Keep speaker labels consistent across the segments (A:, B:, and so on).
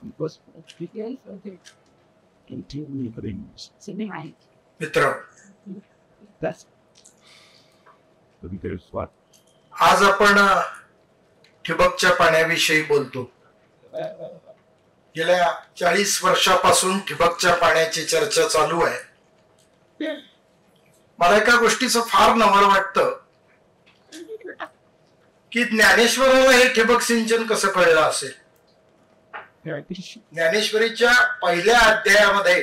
A: because because of the continuing things. Sitting right.
B: मित्र,
A: That's there's what.
B: आज आपण ठिबकच्या पाण्याविषयी बोलतो. गेल्या 40 वर्षापासून ठिबकच्या पाण्याची चर्चा चालू आहे. मला एका गोष्टीचं फार नवल वाटतं की ज्ञानेश्वराला हे ठिबक सिंचन कसं कळलं असेल. ज्ञानेश्वरीच्या पहिल्या अध्यायामध्ये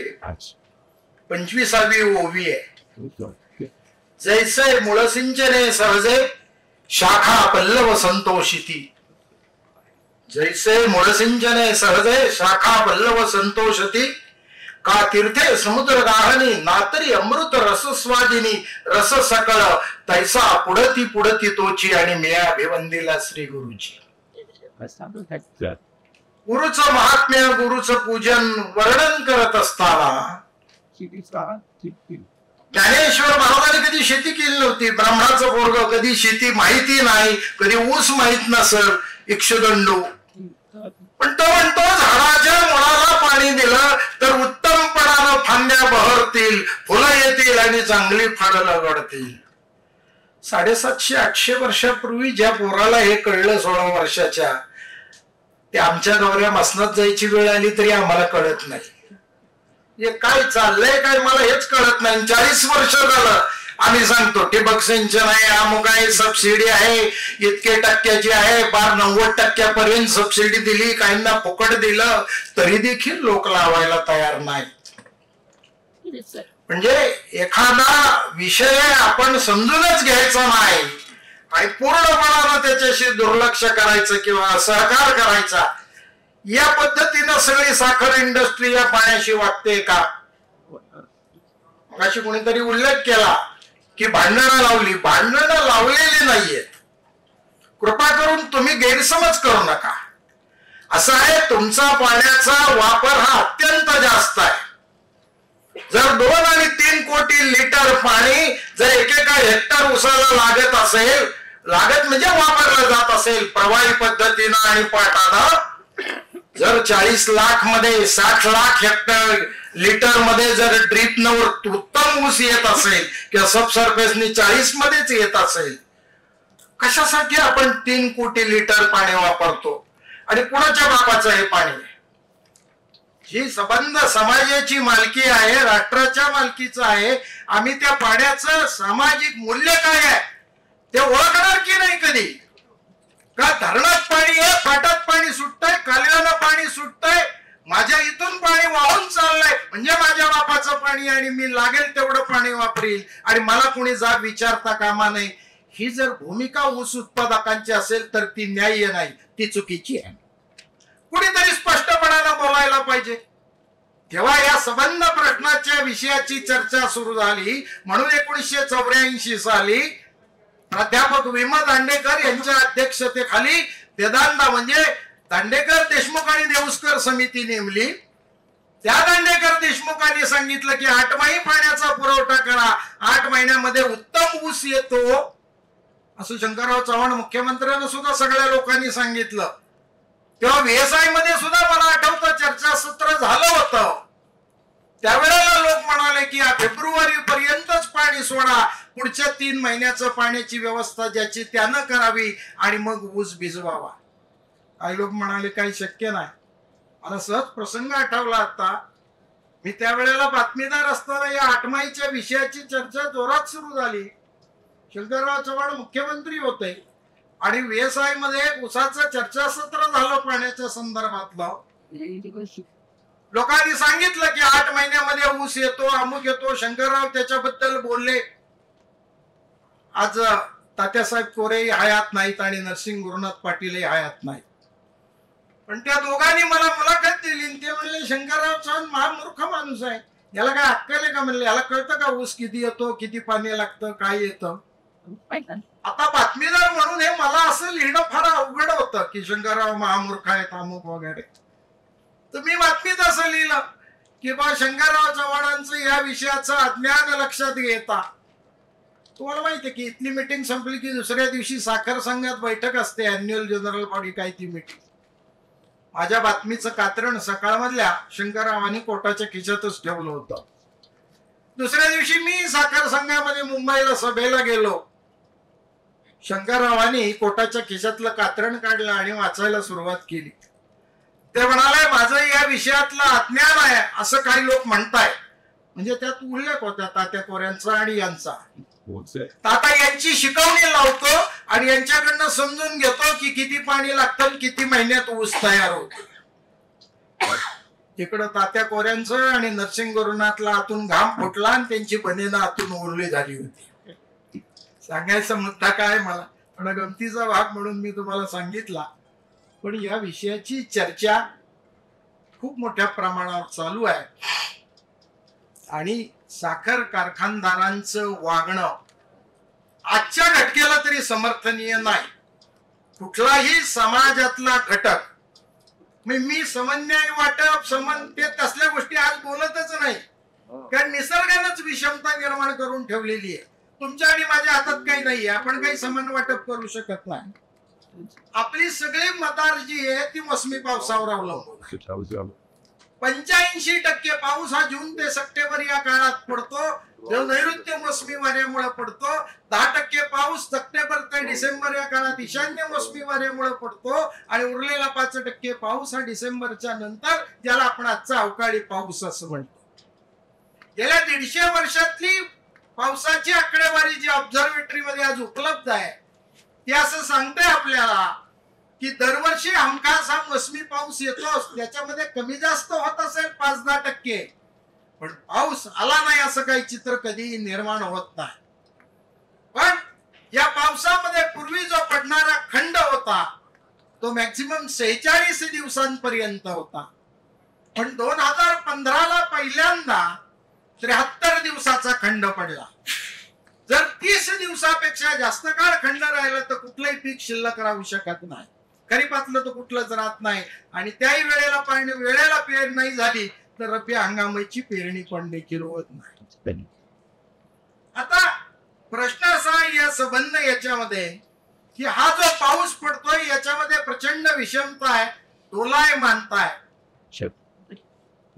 B: 25वी ओवी आहे. जैसे मूळ सिंचने सहजे शाखा पल्लव संतोषिती. जैसे मूळ सिंचने सहजे शाखा पल्लव संतोषती. का तीर्थे समुद्र गाहनी नातरी अमृत रस स्वादिनी. रस सकळ तैसा पुढती पुढती तोची आणि मिया अभिवंदिला श्री गुरुची. गुरुचं महात्म्य, गुरुचं पूजन वर्णन करत असताना ज्ञानेश्वर महाराजांनी कधी शेती केली नव्हती. ब्राह्मणाचं पोरग, कधी शेती माहिती नाही, कधी ऊस माहित नसल, इक्षुदंडू. पण तो म्हणतो झाडाच्या मुळाला पाणी दिलं तर उत्तमपणानं फांद्या बहरतील, फुलं येतील आणि चांगली फळं लगडतील. 750-800 वर्षापूर्वी ज्या पोराला हे कळलं 16 वर्षाच्या, ते आमच्या गौऱ्या मसनात जायची वेळ आली तरी आम्हाला कळत नाही. हे काय चाललंय काय मला हेच कळत नाही. 40 वर्ष झालं आम्ही सांगतो ठिबक सिंचन आहे, अमुक आहे, सबसिडी आहे, इतके टक्क्याची आहे, 90% सबसिडी दिली, काहींना फुकट दिलं, तरी देखील लोक लावायला तयार नाहीत. म्हणजे एखादा विषय आपण समजूनच घ्यायचा नाही आणि पूर्णपणानं त्याच्याशी दुर्लक्ष करायचं किंवा सहकार करायचा, या पद्धतीनं सगळी साखर इंडस्ट्री या पाण्याशी वागते का. अशी कोणीतरी उल्लेख केला की भांडणं लावली. भांडणं लावलेली नाहीयेत. कृपा करून तुम्ही गैरसमज करू नका. असं आहे, तुमचा पाण्याचा वापर हा अत्यंत जास्त आहे. जर 2 आणि 3 कोटी लिटर पाणी जर एकेका हेक्टर उसाला लागत असेल, लागत म्हणजे वापरलं जात असेल प्रवाही पद्धतीनं आणि पाटानं, जर 40 लाख मध्ये 60 लाख हेक्टर लिटर मध्ये जर ड्रीप न उत्तम ऊस येत असेल किंवा सबसर्फेसनी 40 मध्येच येत असेल, कशासाठी आपण 3 कोटी लिटर पाणी वापरतो आणि कुणाच्या बापाचं हे पाणी. ही संबंध समाजाची मालकी आहे, राष्ट्राच्या मालकीचं आहे. आम्ही त्या पाण्याचं सामाजिक मूल्य काय आहे ते ओळखणार की नाही कधी. का धरणात पाणी आहे, फाटात पाणी सुटतंय, कालव्यानं पाणी सुटतंय, माझ्या इथून पाणी वाहून चाललंय म्हणजे माझ्या बापाचं पाणी आणि मी लागेल तेवढं पाणी वापरील आणि मला कोणी जाब विचारता कामा नाही. ही जर भूमिका ऊस उत्पादकांची असेल तर ती न्याय्य नाही, ती चुकीची आहे. कुणीतरी स्पष्टपणानं बोलायला पाहिजे. तेव्हा या संबंध प्रश्नाच्या विषयाची चर्चा सुरू झाली म्हणून 1984 साली प्राध्यापक विमा दांडेकर यांच्या अध्यक्षतेखाली वेदांता म्हणजे दांडेकर देशमुख आणि देऊस्कर समिती नेमली. त्या दांडेकर देशमुखांनी सांगितलं की 8 महिने पाण्याचा पुरवठा करा, 8 महिन्यामध्ये उत्तम ऊस येतो असं शंकरराव चव्हाण मुख्यमंत्र्यांना सुद्धा सगळ्या लोकांनी सांगितलं. तेव्हा VSI मध्ये सुद्धा मला आठवतं चर्चासत्र झालं होतं. त्यावेळेला लोक म्हणाले की फेब्रुवारी पर्यंतच पाणी सोडा, पुढच्या 3 महिन्याचं पाण्याची व्यवस्था ज्याची त्यानं करावी आणि मग ऊस भिजवावा. काही लोक म्हणाले काही शक्य नाही. मला सहज प्रसंग आठवला आता. मी त्यावेळेला बातमीदार असताना या 8 महिन्याच्या विषयाची चर्चा जोरात सुरू झाली. शंकरराव चव्हाण मुख्यमंत्री होते आणि VSI मध्ये ऊसाचं चर्चासत्र झालं पाण्याच्या संदर्भातलं. लोकांनी सांगितलं की 8 महिन्यामध्ये ऊस येतो, अमुक येतो. शंकरराव त्याच्याबद्दल बोलले. आज तात्यासाहेब कोरेही हयात नाहीत आणि नरसिंग गुरुनाथ पाटीलही हयात नाहीत. पण त्या दोघांनी मला मुलाखत दिली. ते म्हणले शंकरराव चव्हाण महामूर्ख माणूस आहे, याला काय अक्कल आहे का म्हणले. याला कळतं का ऊस किती येतो, किती पाणी लागतं, काय येतं. आता बातमीदार म्हणून हे मला असं लिहिणं फार अवघड होतं की शंकरराव महामूर्ख आहेत अमुक वगैरे. तर मी बातमीत असं लिहिलं की बा शंकरराव चव्हाणांचं या विषयाचं अज्ञान लक्षात घेता. तुम्हाला माहितीये की इथली मीटिंग संपली की दुसऱ्या दिवशी साखर संघात बैठक असते, अॅन्युअल जनरल बॉडी काय ती मीटिंग. माझ्या बातमीचं कात्रण सकाळमधल्या शंकररावांनी कोटाच्या खिशातच ठेवलं होतं. दुसऱ्या दिवशी मी साखर संघामध्ये मुंबईला सभेला गेलो. शंकररावांनी कोटाच्या खिशातलं कात्रण काढलं आणि वाचायला सुरुवात केली. ते म्हणाले, माझं या विषयातलं अज्ञान आहे असं काही लोक म्हणताय. म्हणजे त्यात उल्लेख होता तात्या कोऱ्यांचा आणि यांचा. ताता यांची शिकवणी लावतो आणि यांच्याकडनं समजून घेतो की किती पाणी लागतं, किती महिन्यात ऊस तयार होतो. तिकडं तात्या कोऱ्यांचं आणि नरसिंग गुरुनाथला आतून घाम फुटला आणि त्यांची बनेनं आतून ओरली झाली होती. सांगायचा मुद्दा काय, मला थोडा गमतीचा भाग म्हणून मी तुम्हाला सांगितला. पण या विषयाची चर्चा खूप मोठ्या प्रमाणावर चालू आहे आणि साखर कारखानदारांचं वागणं आजच्या घटकेला तरी समर्थनीय नाही. कुठलाही समाजातला घटक, मी समन्याय वाटप समन्वय तसल्या गोष्टी आज बोलतच नाही, कारण निसर्गानंच विषमता निर्माण करून ठेवलेली आहे. तुमच्या आणि माझ्या हातात काही नाहीये, आपण काही समान वाटप करू शकत नाही. आपली सगळी मदार जी आहे ती मोसमी पावसावर अवलंबून. 85% पाऊस हा जून ते सप्टेंबर या काळात पडतो, जो नैऋत्य मोसमी वाऱ्यामुळे पडतो. 10% पाऊस सप्टेंबर ते डिसेंबर या काळात ईशान्य मोसमी वाऱ्यामुळे पडतो आणि उरलेला 5% पाऊस हा डिसेंबरच्या नंतर, ज्याला आपण आजचा अवकाळी पाऊस असं म्हणतो. गेल्या 150 वर्षातली पावसाची आकडेवारी जी ऑब्झर्वेटरी मध्ये आज उपलब्ध आहे ती असं सांगते आपल्याला की दरवर्षी हमखास हा मोसमी पाऊस येतोच. त्याच्यामध्ये कमी जास्त होत असेल 5-10%, पण पाऊस आला नाही असं काही चित्र कधीही निर्माण होत नाही. पण या पावसामध्ये पूर्वी जो पडणारा खंड होता तो मॅक्सिमम 46 दिवसांपर्यंत होता. पण 2015ला पहिल्यांदा 73 दिवसाचा खंड पडला. जर 30 दिवसापेक्षा जास्त काळ खंड राहिला तर कुठलंही पीक शिल्लक राहू शकत नाही. खरीपातलं तर कुठलंच राहत नाही आणि त्याही वेळेला पाणी वेळेला पेरणी नाही झाली तर रब्बी हंगामाची पेरणी पण देखील होत नाही. आता प्रश्न असा या संबंध याच्यामध्ये की हा जो पाऊस पडतोय याच्यामध्ये प्रचंड विषमता आहे, दोलायमानता आहे.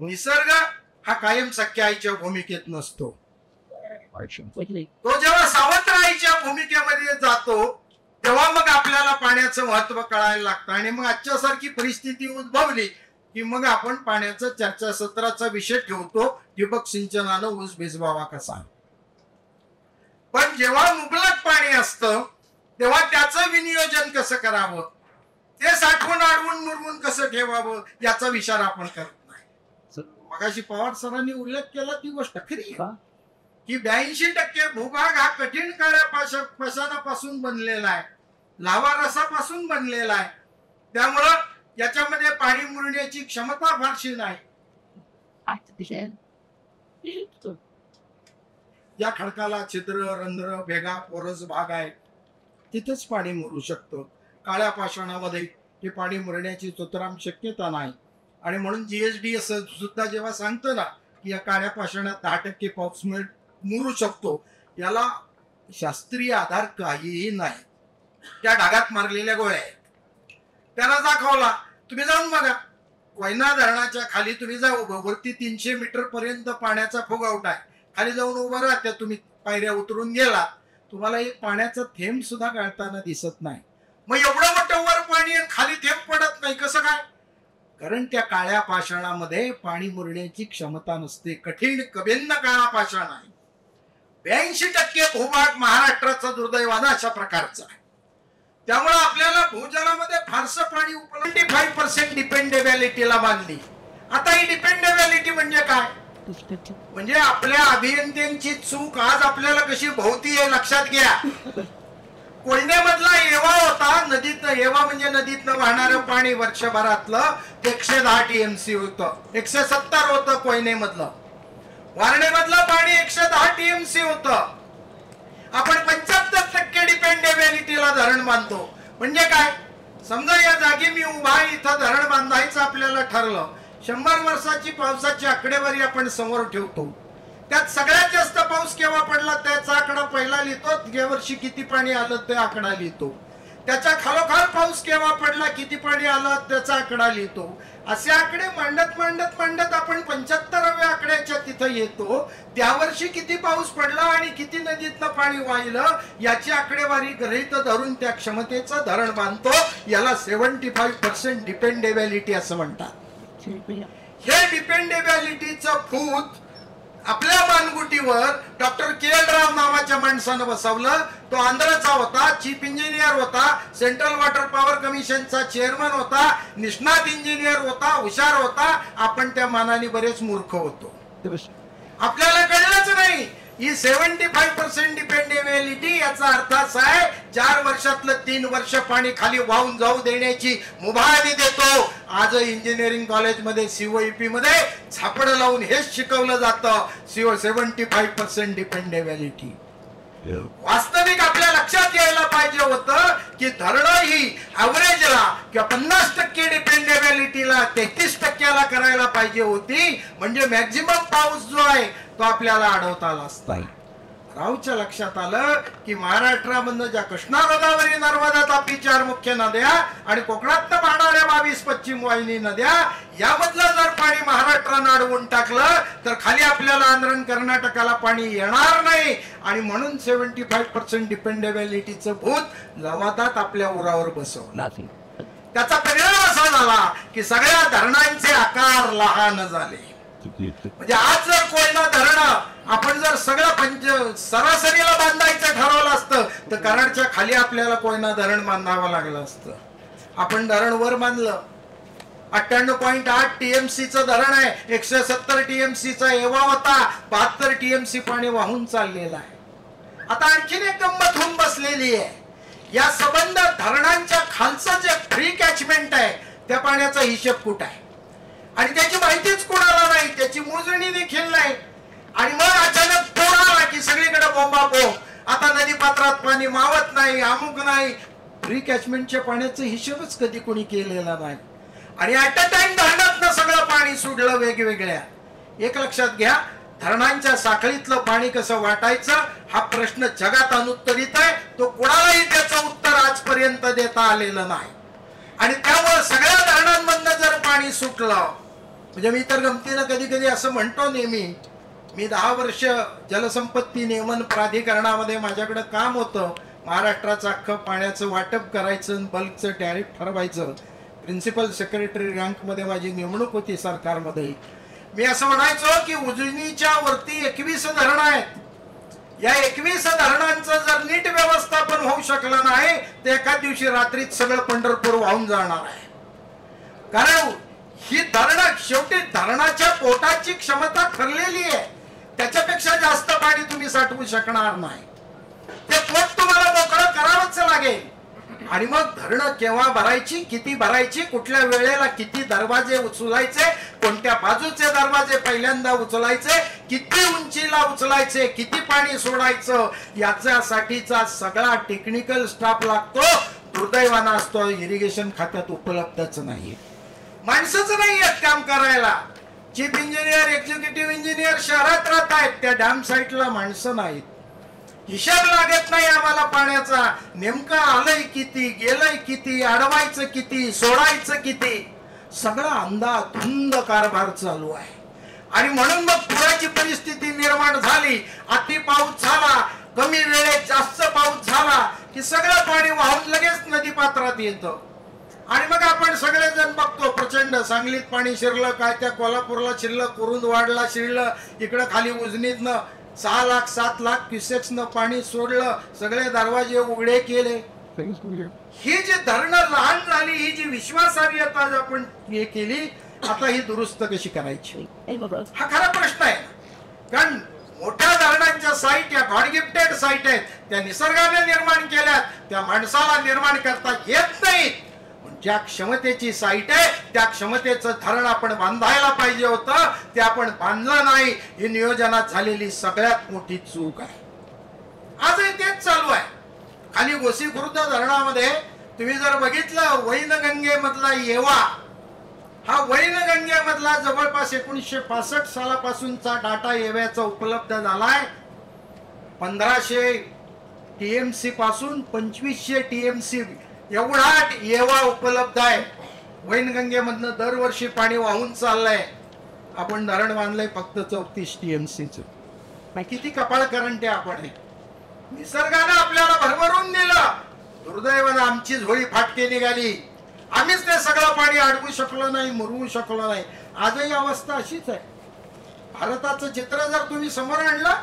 B: निसर्ग हा कायम सख्या आईच्या भूमिकेत नसतो. तो जेव्हा सावत्र भूमिकेमध्ये जातो तेव्हा मग आपल्याला पाण्याचं महत्व कळायला लागतं. आणि मग आजच्या सारखी परिस्थिती उद्भवली की मग आपण पाण्याचा चर्चासत्राचा विषय ठेवतो, ठिबक सिंचनानं ऊस भिजवावा कसा. पण जेव्हा मुबलक पाणी असतं तेव्हा त्याचं विनियोजन कसं करावं, ते साठवून अडवून मुरवून कसं ठेवावं याचा विचार आपण करत नाही. मगाशी पवार सरांनी उल्लेख केला ती गोष्ट खरी आहे की 82% भूभाग हा कठीण काळ्या पाषाणापासून बनलेला आहे, लावा रसापासून बनलेला आहे. त्यामुळं याच्यामध्ये पाणी मुरण्याची क्षमता फारशी नाही. या खडकाला छिद्र, रंध्र, भेगा, पोरस भाग आहे, तिथेच पाणी मुरू शकतं. काळ्या पाषाणामध्ये हे पाणी मुरण्याची सुतराम शक्यता नाही. आणि म्हणून GSD सुद्धा जेव्हा सांगतो ना की या काळ्या पाषाणात 10% पाऊस मुरू शकतो, याला शास्त्रीय आधार काहीही नाही. त्या ढागात मारलेल्या गोळ्या आहेत. त्याला दाखवला, तुम्ही जाऊन बघा कोयना धरणाच्या खाली तुम्ही जाऊ, वरती 300 मीटर पर्यंत पाण्याचा फुगवटा आहे. खाली जाऊन उभं राहत्या, तुम्ही पायऱ्या उतरून गेला, तुम्हाला एक पाण्याचा थेंब सुद्धा गाळताना दिसत नाही. मग एवढं मोठं वर पाणी खाली थेंब पडत नाही कसं काय? कारण त्या काळ्या पाषाणामध्ये पाणी मुरण्याची क्षमता नसते. कठीण कभिन्न काळा पाषाण आहे. 82% भूभाग महाराष्ट्राचा दुर्दैवानं अशा प्रकारचा आहे. त्यामुळे आपल्याला भूजलामध्ये फारसं पाणी उपलब्ध 25% डिपेंडेबिलिटीला बांधली. आता ही डिपेंडेबिलिटी म्हणजे काय? म्हणजे आपल्या अभियंत्यांची चूक आज आपल्याला कशी भोवती आहे लक्षात घ्या. कोयनेमधला एवा होता, नदीतनं एवा म्हणजे नदीतनं वाहणारं पाणी वर्षभरातलं 110 TMC होतं, 170 होतं कोयनेमधलं. वारणेमधलं पाणी 110 TMC होतं. आपण 75% डिपेंडेबिलिटीला धरण बांधतो. म्हणजे काय? समजा या जागी मी उभा इथं धरण बांधायचं आपल्याला ठरलं, 100 वर्षाची पावसाची आकडेवारी आपण समोर ठेवतो. त्यात सगळ्यात जास्त पाऊस केव्हा पडला त्याचा आकडा पहिला लिहितो, या वर्षी किती पाणी आलं ते आकडा लिहितो. त्याच्या खालोखाल पाऊस केव्हा पडला, किती पाणी आलं त्याचा आकडा लिहितो. असे आकडे मांडत मांडत मांडत आपण 75व्या आकड्याच्या तिथं येतो. त्या वर्षी किती पाऊस पडला आणि किती नदीतनं पाणी वाहिलं याची आकडेवारी गृहीत धरून त्या क्षमतेचं धरण बांधतो. याला 75% डिपेंडेबिलिटी असं म्हणतात. हे डिपेंडेबिलिटीचं भूत आपल्या मानगुटीवर डॉक्टर के.एल. राव नावाच्या माणसानं बसवलं. तो आंध्रचा होता, चीफ इंजिनियर होता, सेंट्रल वॉटर पॉवर कमिशनचा चेअरमन होता, निष्णात इंजिनियर होता, हुशार होता. आपण त्या मानाने बरेच मूर्ख होतो. आपल्याला कळलंच नाही ही 75% डिपेंडेबिलिटी. याचा अर्थ असा आहे 4 वर्षातलं 3 वर्ष पाणी खाली वाहून जाऊ देण्याची मुभा आम्ही देतो. आज इंजिनिअरिंग कॉलेजमध्ये सीओईपी मध्ये झापडं लावून हेच शिकवलं जातं, 75% डिपेंडेबिलिटी. वास्तविक आपल्या लक्षात यायला पाहिजे होतं की धरणं ही ऍव्हरेजला किंवा 50% डिपेंडेबिलिटीला 33%ला करायला पाहिजे होती. म्हणजे मॅक्झिमम पाऊस जो आहे तो आपल्याला अडवता आला असता. रावच्या लक्षात आलं की महाराष्ट्रामधनं ज्या कृष्णा गोदावरी नर्मदा तापी 4 मुख्य नद्या आणि कोकणात वाहणाऱ्या 22 पश्चिम वाहिनी नद्या यामधलं जर पाणी महाराष्ट्रानं अडवून टाकलं तर खाली आपल्याला आंध्र कर्नाटकाला पाणी येणार नाही. आणि म्हणून 75% डिपेंडेबिलिटीचं भूत लवादात आपल्या उरावर बसवलं. त्याचा परिणाम असा झाला की सगळ्या धरणांचे आकार लहान झाले. म्हणजे आज जर कोयना धरण आपण जर सगळं सरासरीला बांधायचं ठरवलं असतं तर कराडच्या खाली आपल्याला कोयना धरण बांधावं लागलं असतं. आपण धरण वर बांधलं. 98.8 टीएमसीचं धरण आहे. 170 टीएमसीचा एवा होता. 72 टीएमसी पाणी वाहून चाललेलं आहे. आता आणखीन एक गंमत होऊन बसलेली आहे. या संबंध धरणांच्या खालचं जे फ्री कॅचमेंट आहे त्या पाण्याचा हिशेब कुठं आहे आणि त्याची माहितीच कोणाला नाही, त्याची मोजणी देखील नाही. आणि मग अचानक पूर आला की सगळीकडे बोंबाबोंब. आता नदी पात्रात पाणी मावत नाही, अमुक नाही. फ्री कॅचमेंटच्या पाण्याचा हिशोबच कधी कोणी केलेला नाही. आणि ऍट अ टाइम धरणातनं सगळं पाणी सोडलं वेगवेगळ्या. एक लक्षात घ्या, धरणांच्या साखळीतलं पाणी कसं वाटायचं हा प्रश्न जगात अनुत्तरित आहे. तो कोणालाही त्याचं उत्तर आजपर्यंत देता आलेलं नाही. आणि त्यामुळे सगळ्या धरणांमधनं जर पाणी सुटलं म्हणजे मी तर गमतीनं कधी कधी असं म्हणतो नेहमी, मी 10 वर्ष जलसंपत्ती नियमन प्राधिकरणामध्ये माझ्याकडे काम होतं. महाराष्ट्राचं अख्खं पाण्याचं वाटप करायचं, बल्कचं टॅरिफ ठरवायचं. प्रिन्सिपल सेक्रेटरी रँकमध्ये माझी नेमणूक होती सरकारमध्ये. मी असं म्हणायचो की उजनीच्या वरती 21 धरणं आहेत. या 21 धरणांचं जर नीट व्यवस्थापन होऊ शकलं नाही तर एका दिवशी रात्रीत सगळं पंढरपूर वाहून जाणार आहे. कारण ही धरणं शेवटी धरणाच्या पोटाची क्षमता ठरलेली आहे. त्याच्यापेक्षा जास्त पाणी तुम्ही साठवू शकणार नाही. ते पोट तुम्हाला मोकळं करावंच लागेल. आणि मग धरणं केव्हा भरायची, किती भरायची, कुठल्या वेळेला किती दरवाजे उचलायचे, कोणत्या बाजूचे दरवाजे पहिल्यांदा उचलायचे, किती उंचीला उचलायचे, किती पाणी सोडायचं याच्यासाठीचा सगळा टेक्निकल स्टाफ लागतो. दुर्दैवानं असतो इरिगेशन खात्यात उपलब्धच नाहीये. माणसंच नाही आहेत काम करायला. चीफ इंजिनियर, एक्झिक्युटिव्ह इंजिनियर शहरात राहत आहेत, त्या डॅम साईटला माणसं नाहीत. हिशोब लागत नाही आम्हाला पाण्याचा. नेमकं आलंय किती, गेलंय किती, अडवायचं किती, सोडायचं किती, सगळा अंधाधुंद कारभार चालू आहे. आणि म्हणून मग पुराची परिस्थिती निर्माण झाली. अति पाऊस झाला, कमी वेळेत जास्त पाऊस झाला की सगळं पाणी वाहून लगेच नदी पात्रात येतं. आणि मग आपण सगळेजण बघतो प्रचंड सांगलीत पाणी शिरलं, काय त्या कोल्हापूरला शिरलं, कुरुंदवाडला शिरलं, इकडं खाली उजनीतनं 6 लाख 7 लाख क्युसेक्सनं पाणी सोडलं, सगळे दरवाजे उघडे केले. ही जी धरणं लहान झाली, ही जी विश्वासार्हता आपण हे केली, आता ही दुरुस्त कशी करायची हा खरा प्रश्न आहे. कारण मोठ्या धरणांच्या साईट या गॉड गिफ्टेड साईट आहेत, त्या निसर्गाने निर्माण केल्यात, त्या माणसाला निर्माण करता येत नाहीत. ज्या क्षमतेची साईट आहे त्या क्षमतेचं धरण आपण बांधायला पाहिजे होतं, ते आपण बांधलं नाही. ही नियोजनात झालेली सगळ्यात मोठी चूक आहे. आजही तेच चालू आहे. खाली गोसी खुर्द धरणामध्ये तुम्ही जर बघितलं, वैनगंगेमधला येवा हा वैनगंगेमधला जवळपास 1965 सालापासूनचा डाटा येव्याचा उपलब्ध झालाय. 1500 टीएमसी पासून 2500 टीएमसी एवढा येवा उपलब्ध आहे. वैनगंगेमधनं दरवर्षी पाणी वाहून चाललंय. आपण धरण बांधलंय फक्त 34 TMCचं. किती कपाळ करंटे आपण आहे. निसर्गानं आपल्याला भरभरून दिलं. दुर्दैवानं आमची झोळी फाटके निघाली. आम्हीच ते सगळं पाणी अडवू शकलो नाही, मुरवू शकलो नाही. आजही अवस्था अशीच आहे. भारताचं चित्र जर तुम्ही समोर आणलं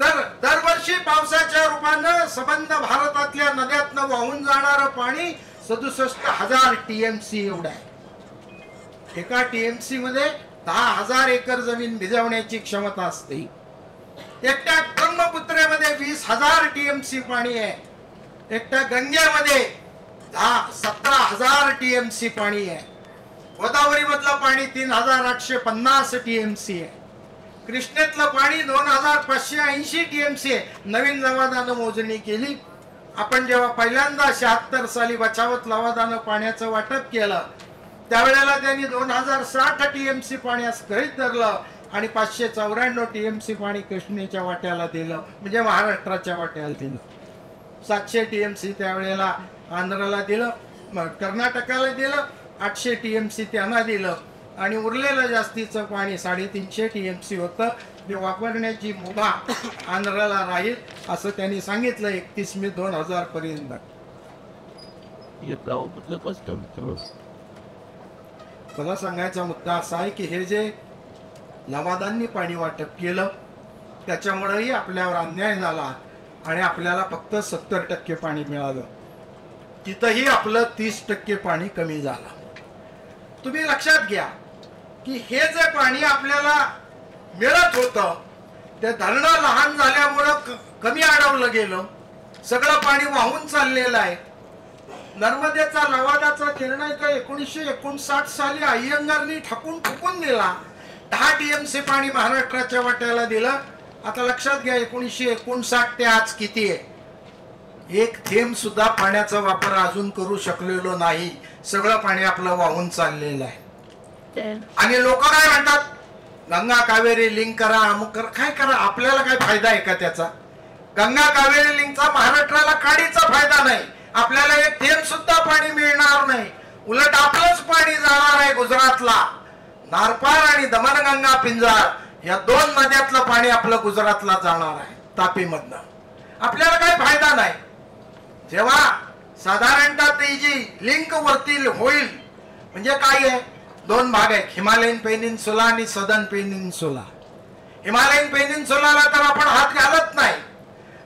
B: तर दरवर्षी पावसाच्या रूपानं संबंध भारतातल्या नद्यातनं वाहून जाणारं पाणी 67,000 TMC एवढं आहे. एका TMC मध्ये 10,000 एकर जमीन भिजवण्याची क्षमता असते. एकट्या ब्रह्मपुत्रेमध्ये 20,000 TMC पाणी आहे. एकट्या गंगेमध्ये 17,000 TMC पाणी आहे. गोदावरी मधलं पाणी 3,850 TMC आहे. कृष्णेतलं पाणी 2,580 TMC आहे. नवीन लवादानं मोजणी केली. आपण जेव्हा पहिल्यांदा 76 साली बचावत लवादानं पाण्याचं वाटप केलं त्यावेळेला त्यांनी 2,060 TMC पाणी असं गृहीत धरलं आणि 594 TMC पाणी कृष्णेच्या वाट्याला दिलं, म्हणजे महाराष्ट्राच्या वाट्याला दिलं. 700 TMC त्यावेळेला आंध्राला दिलं, कर्नाटकाला दिलं, 800 TMC त्यांना दिलं आणि उरलेलं जास्तीचं पाणी 350 TMC होतं. ते वापरण्याची मुभा आंध्राला राहील असं त्यांनी सांगितलं 31 मे 2000 पर्यंत. मला सांगायचा मुद्दा असा आहे की हे जे लवादांनी पाणी वाटप केलं त्याच्यामुळेही आपल्यावर अन्याय झाला आणि आपल्याला फक्त 70% पाणी मिळालं. तिथंही आपलं 30% पाणी कमी झालं. तुम्ही लक्षात घ्या की हे जे पाणी आपल्याला मिळत होतं ते धरणं लहान झाल्यामुळं कमी अडवलं गेलं. सगळं पाणी वाहून चाललेलं आहे. नर्मदेचा लवादाचा निर्णय तर 1959 साली अय्यंगारनी ठोकून दिला. 10 TMC पाणी महाराष्ट्राच्या वाट्याला दिलं. आता लक्षात घ्या 1959 ते आज किती आहे. एक थेंब सुद्धा पाण्याचा वापर अजून करू शकलेलो नाही. सगळं पाणी आपलं वाहून चाललेलं आहे. आणि लोक काय म्हणतात गंगा कावेरी लिंक करा, अमुक करा. काय करा, आपल्याला काय फायदा आहे का त्याचा? गंगा कावेरी लिंकचा महाराष्ट्राला काडीचा फायदा नाही. आपल्याला एक थेंब सुद्धा पाणी मिळणार नाही. उलट आपलंच पाणी जाणार आहे गुजरातला. नारपार आणि दमनगंगा पिंजाळ या 2 नद्यातलं पाणी आपलं गुजरातला जाणार आहे तापीमधनं. आपल्याला काय फायदा नाही. जेव्हा साधारणतः ती जी लिंक वरती होईल म्हणजे काय आहे, 2 भाग आहेत, हिमालयन पेनिन्सुला आणि सदर्न पेनिन्सुला. हिमालयन पेनिन्सुलाला तर आपण हात घालत नाही.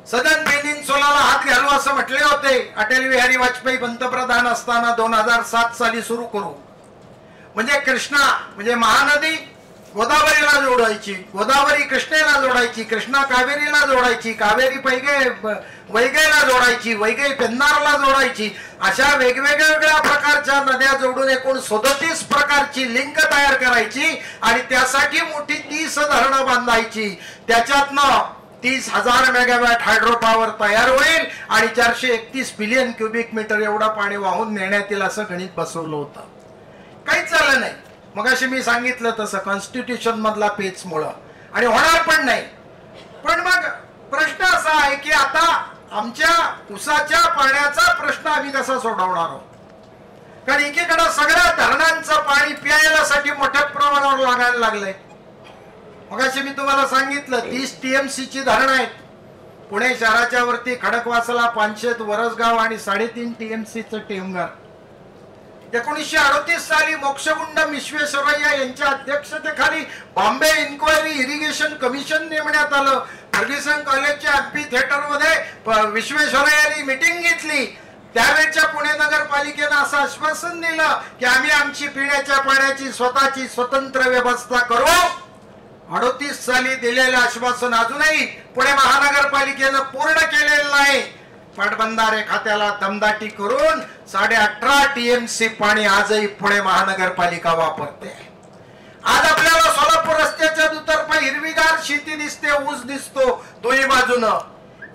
B: सदर्न पेनिन्सुलाला हात घालू असं म्हटले होते अटल बिहारी वाजपेयी पंतप्रधान असताना 2007 साली सुरू करू. म्हणजे कृष्णा म्हणजे महानदी गोदावरीला जोडायची, गोदावरी कृष्णेला जोडायची, कृष्णा कावेरीला जोडायची, कावेरी वैगैला जोडायची, वैगै पेन्नारला जोडायची. अशा वेगवेगळ्या प्रकारच्या नद्या जोडून एकूण 37 प्रकारची लिंक तयार करायची आणि त्यासाठी मोठी 30 धरणं बांधायची. त्याच्यातनं 30,000 मेगावॅट हायड्रो पॉवर तयार होईल आणि 431 बिलियन क्युबिक मीटर एवढा पाणी वाहून नेण्यात येईल असं गणित बसवलं होतं. काहीच झालं नाही. मगाशी मी सांगितलं तसं कॉन्स्टिट्यूशन मधला पेचमुळं आणि होणार पण नाही. पण मग प्रश्न असा आहे की आता आमच्या उसाच्या पाण्याचा प्रश्न आम्ही कसा सोडवणार आहोत. कारण एकीकडे सगळ्या धरणांचं पाणी प्यायलासाठी मोठ्या प्रमाणावर लागायला लागलंय. मगाशी मी तुम्हाला सांगितलं 30 TMC ची धरणं आहेत. पुणे शहराच्या वरती खडकवासला, पानशेत, वरसगाव आणि 3.5 TMC चं टेमघर. 1938 साली मोक्षगुंड विश्वेश्वरय्या यांच्या अध्यक्षतेखाली बॉम्बे इन्क्वायरी इरिगेशन कमिशन नेमण्यात आलं. फर्ग्युसन कॉलेजच्या एम्पी थिएटर मध्ये विश्वेश्वरय्यांनी मीटिंग घेतली. त्यावेळच्या पुणे नगरपालिकेनं असं आश्वासन दिलं की आम्ही आमची पिण्याच्या पाण्याची स्वतःची स्वतंत्र व्यवस्था करू. 38 साली दिलेलं आश्वासन अजूनही पुणे महानगरपालिकेनं पूर्ण केलेलं नाही. पाटबंधारे खात्याला दमदाटी करून 18.5 TMC पाणी आजही पुणे महानगरपालिका वापरते. आज आपल्याला सोलापूर रस्त्याच्या दुतर्फा हिरवीगार शेती दिसते, ऊस दिसतो दोन्ही बाजूनं.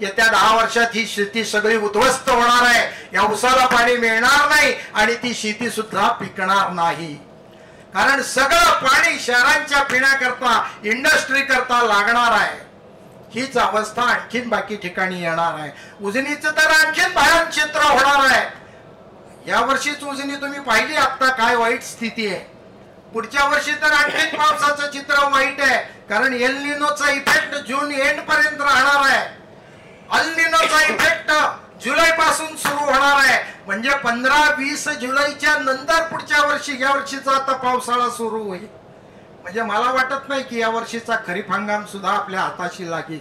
B: येत्या 10 वर्षात ही शेती सगळी उद्ध्वस्त होणार आहे. या ऊसाला पाणी मिळणार नाही आणि ती शेती सुद्धा पिकणार नाही. कारण सगळं पाणी शहरांच्या पिण्याकरता, इंडस्ट्री करता लागणार आहे. हीच अवस्था आणखीन बाकी ठिकाणी येणार आहे. उजनीचं तर आणखीन भयान चित्र होणार आहे. या वर्षीच उजनी तुम्ही पाहिली आता काय वाईट स्थिती आहे. पुढच्या वर्षी तर आणखी पावसाचं चित्र वाईट आहे, कारण एल निनोचा इफेक्ट जून एंड पर्यंत राहणार आहे. अल निनोचा इफेक्ट जुलै पासून सुरू होणार आहे. म्हणजे 15-20 जुलैच्या नंतर पुढच्या वर्षी या वर्षीचा आता पावसाळा सुरू होईल. म्हणजे मला वाटत नाही की या वर्षीचा खरीप हंगाम सुद्धा आपल्या हाताशी लागेल.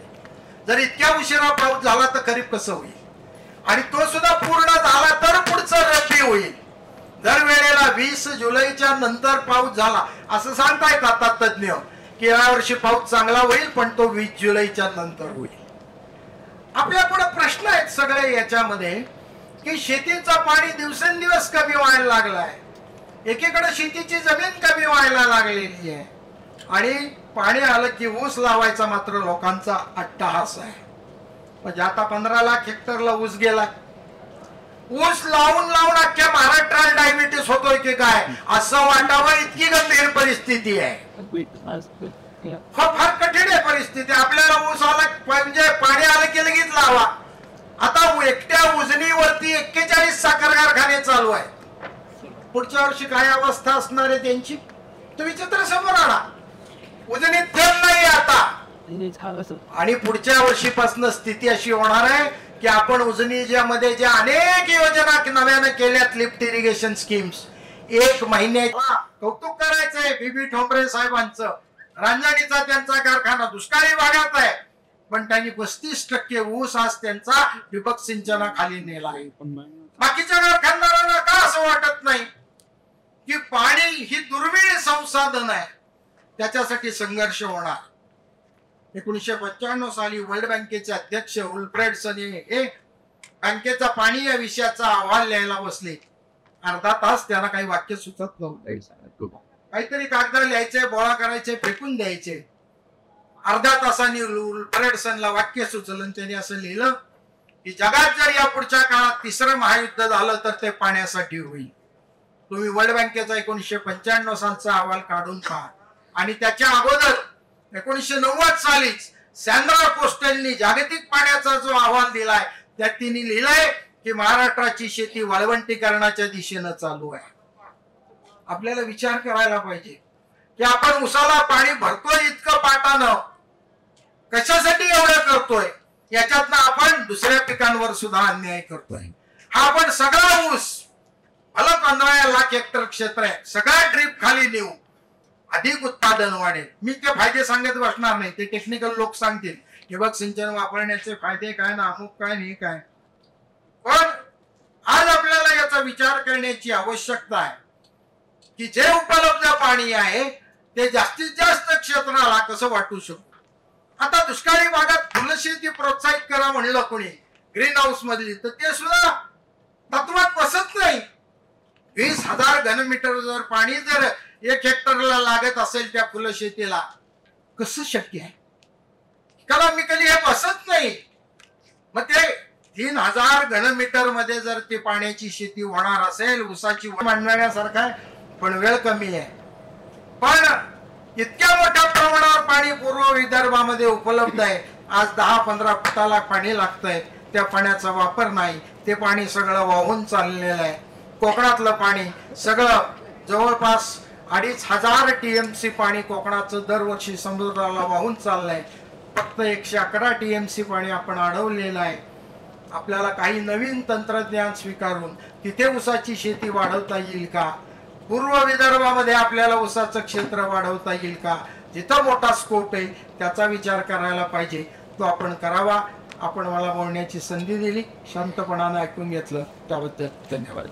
B: जर इतक्या उशिरा पाऊस झाला तर खरीप कसं होईल, आणि तो सुद्धा पूर्ण झाला तर पुढचं रब्बी होईल. दर वेळेला 20 जुलैच्या नंतर पाऊस झाला असं सांगतायत आता तज्ञ की या वर्षी पाऊस चांगला होईल, पण तो 20 जुलैच्या नंतर होईल. आपल्या पुढे प्रश्न आहेत सगळे याच्यामध्ये की शेतीचं पाणी दिवसेंदिवस कमी व्हायला लागलाय. एकीकडे शेतीची जमीन कमी व्हायला लागलेली आहे, आणि पाणी आलं की ऊस लावायचा मात्र लोकांचा अट्टहास आहे. म्हणजे आता 15 लाख हेक्टरला ऊस गेला. ऊस लावून लावून अख्ख्या महाराष्ट्राला डायबिटीस होतोय की काय असं वाटावं, इतकी गंभीर परिस्थिती आहे. फार कठीण आहे परिस्थिती. आपल्याला ऊस आला म्हणजे पाणी आलं की लगेच लावा. आता एकट्या उजनीवरती 41 साखर कारखाने चालू आहेत. पुढच्या वर्षी काय अवस्था असणार आहे त्यांची, तुम्ही चित्र समोर आणा. उजनीत थेंब नाही आता, आणि पुढच्या वर्षीपासून स्थिती अशी होणार आहे की आपण उजनीमध्ये ज्या अनेक योजना नव्याने केल्यात, लिफ्ट इरिगेशन स्कीम्स, 1 महिन्यात कौतुक करायचंय बीबी ठोंबरे साहेबांचं. रांजणीचा त्यांचा कारखाना दुष्काळी भागात आहे, पण त्यांनी 35% ऊस आज त्यांचा ठिबक सिंचनाखाली नेला आहे. बाकीच्या कारखानदारांना का असं वाटत नाही की पाणी ही दुर्मिळ संसाधन आहे, त्याच्यासाठी संघर्ष होणार. 1995 साली वर्ल्ड बँकेचे अध्यक्ष उल्फ्रेडसन हे बँकेचा पाणी या विषयाचा अहवाल लिहायला बसले. अर्धा तास त्यांना काही वाक्य सुचत नव्हते. काहीतरी कागद लिहायचे, बोळा करायचे, फेकून द्यायचे. अर्ध्या तासांनी उल्फ्रेडसनला वाक्य सुचलं. त्यांनी असं लिहिलं की जगात जर या पुढच्या काळात 3रं महायुद्ध झालं तर ते पाण्यासाठी होईल. तुम्ही वर्ल्ड बँकेचा 1995 सालचा अहवाल काढून पहा, आणि त्याच्या अगोदर 1990 सालीच सॅन्ड्रा पोस्टलनी जागतिक पाण्याचा जो अहवाल दिलाय त्यात तिने लिहिलंय की महाराष्ट्राची शेती वाळवंटीकरणाच्या दिशेनं चालू आहे. आपल्याला विचार करायला पाहिजे की आपण उसाला पाणी भरतोय इतकं पाटानं, कशासाठी एवढं करतोय. याच्यातनं आपण दुसऱ्या पिकांवर सुद्धा अन्याय करतोय. हा आपण सगळा ऊस, मला 15 लाख हेक्टर क्षेत्र आहे, सगळा ड्रीप खाली नेऊ, अधिक उत्पादन वाढेल. मी ते फायदे सांगत बसणार नाही, ते टेक्निकल लोक सांगतील ठिबक सिंचन वापरण्याचे फायदे काय ना अमुक काय नाही काय. पण आज आपल्याला याचा विचार करण्याची आवश्यकता आहे की जे उपलब्ध पाणी आहे ते जास्तीत जास्त क्षेत्राला कसं वाटू शकतो. आता दुष्काळी भागात फुलशेती प्रोत्साहित करा म्हणलं कोणी ग्रीन हाऊस मधली, तर ते सुद्धा तत्वात बसत नाही. 20,000 घनमीटर जर पाणी जर 1 हेक्टरला लागत असेल त्या फुलशेतीला, कसं शक्य आहे. इकॉनॉमिकली हे बसत नाही. मग ते 3,000 घनमीटर मध्ये जर ते पाण्याची शेती होणार असेल, ऊसाची मांडण्यासारखा आहे, पण वेळ कमी आहे. पण इतक्या मोठ्या प्रमाणावर पाणी पूर्व विदर्भामध्ये उपलब्ध आहे. आज 10-15 फुटाला पाणी लागतंय, त्या पाण्याचा वापर नाही. ते पाणी सगळं वाहून चाललेलं आहे. कोकणातलं पाणी सगळं जवळपास 2,500 TMC पाणी कोकणाचं दरवर्षी समुद्राला वाहून चाललंय. फक्त 111 TMC पाणी आपण अडवलेलं आहे. आपल्याला काही नवीन तंत्रज्ञान स्वीकारून तिथे ऊसाची शेती वाढवता येईल का, पूर्व विदर्भामध्ये आपल्याला ऊसाचं क्षेत्र वाढवता येईल का, जिथं मोठा स्कोप आहे त्याचा विचार करायला पाहिजे. तो आपण करावा. आपण मला बोलण्याची संधी दिली, शांतपणाने ऐकून घेतलं त्याबद्दल धन्यवाद.